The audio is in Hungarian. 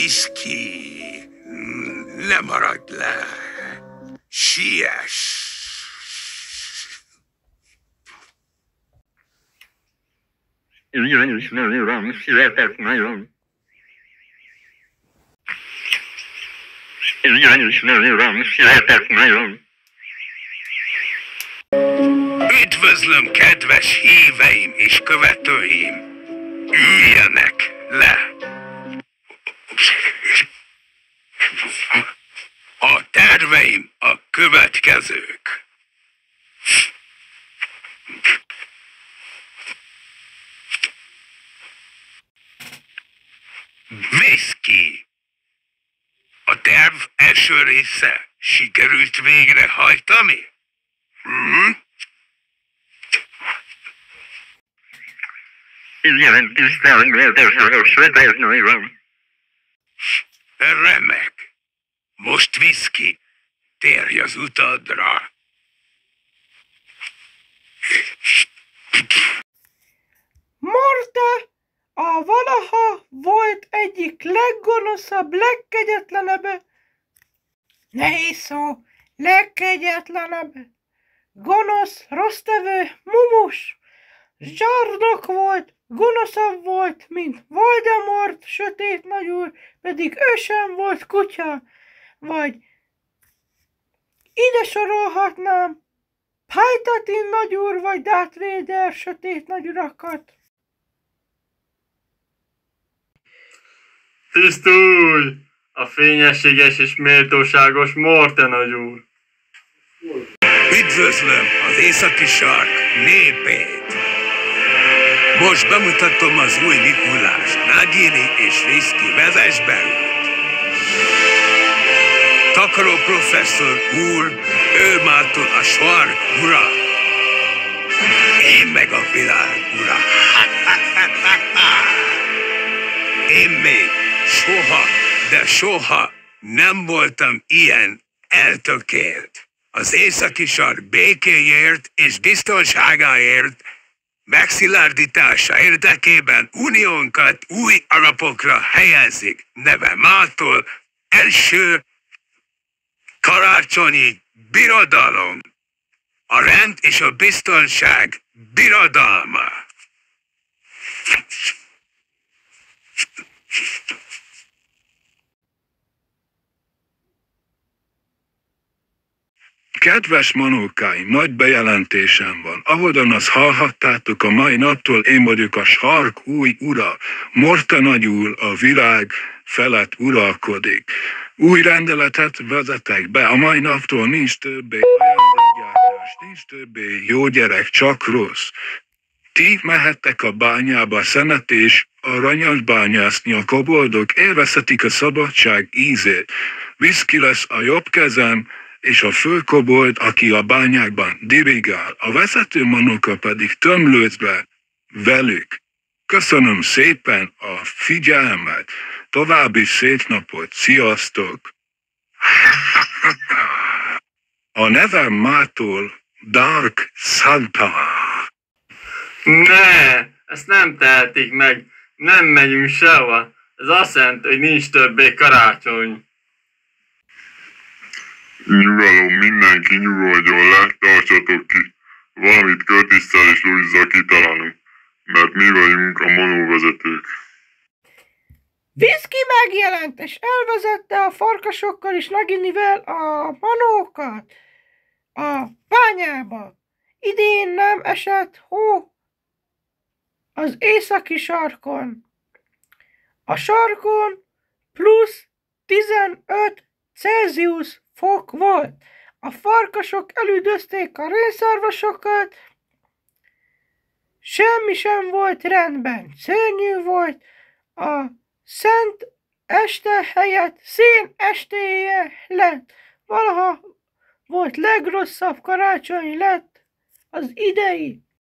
Viszki, ne maradj le. Siess. Üdvözlöm, kedves híveim és követőim! Üljenek le! A terveim a következők. Viszki! A terv első része sikerült végrehajtani? Remek. Most Viszki, térj az utadra. Morte a valaha volt egyik leggonoszabb, legkegyetlenebb, nehéz szó, legkegyetlenebb, gonosz, rossztevő, mumus, zsarnok volt, gonoszabb volt, mint Voldemort, sötét nagyúr, pedig ő sem volt kutya, vagy ide sorolhatnám Palpatine nagyúr, vagy Darth Vader sötét nagyurakat. Tisztulj! A fényességes és méltóságos Morte nagyúr! Üdvözlöm az északi sark népét! Most bemutatom az új Mikulás, Nagini és Viszki, vezess be őt! Takaró professzor úr, ő mától a sark ura! Én meg a világ ura! Én még soha, de soha nem voltam ilyen eltökélt. Az északi sark békéért és biztonságáért, megszilárdítása érdekében uniónkat új alapokra helyezik. Neve mától első karácsonyi birodalom, a rend és a biztonság birodalma. Kedves manókáim, nagy bejelentésem van. Ahogyan azt hallhattátok, a mai naptól én vagyok a sark új ura. Morte nagyúr a világ felett uralkodik. Új rendeletet vezetek be. A mai naptól nincs többé ajándékgyártás, nincs többé jó gyerek, csak rossz. Ti mehettek a bányába szenet és aranyat bányászni, a koboldok élvezhetik a szabadság ízét. Viszki lesz a jobb kezem, és a főkobold, aki a bányákban dirigál, a vezető manóka pedig tömlőzve velük. Köszönöm szépen a figyelmet, további szép napot, sziasztok! A nevem mától Dark Santa. Ne! Ezt nem tehetik meg! Nem megyünk sehova! Ez azt jelenti, hogy nincs többé karácsony! Nyugalom, mindenki nyugodjon le, tartsatok ki. Valamit Curtisszel és Louizzal kitalálunk, mert mi vagyunk a manóvezetők. Viszki megjelent, és elvezette a farkasokkal és Naginivel a manókat a bányába. Idén nem esett hó az északi sarkon. A sarkon plusz 15 Celsius fok volt. A farkasok elüldözték a rénszarvasokat, semmi sem volt rendben. Szörnyű volt, a szent este helyett szén estéje lett. Valaha volt legrosszabb karácsony lett az idei.